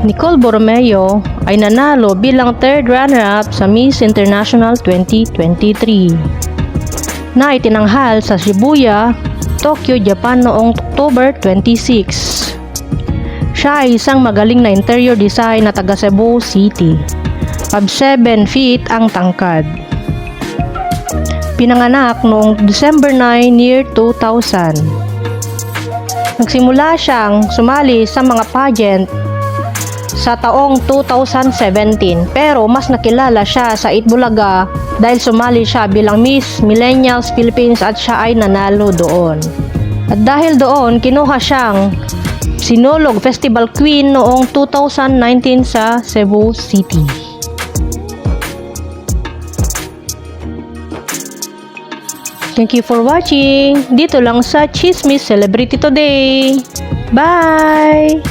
Nicole Borromeo ay nanalo bilang third runner-up sa Miss International 2023 na itinanghal sa Shibuya, Tokyo, Japan noong October 26. Siya ay isang magaling na interior design na taga Cebu City. 7 feet ang tangkad. Pinanganak noong December 9 year 2000. Nagsimula siyang sumali sa mga pageant sa taong 2017 pero mas nakilala siya sa Itbulaga dahil sumali siya bilang Miss Millennials Philippines at siya ay nanalo doon. At dahil doon, kinuha siyang Sinulog Festival Queen noong 2019 sa Cebu City. Thank you for watching. Dito lang sa Chismis Celebrity Today. Bye!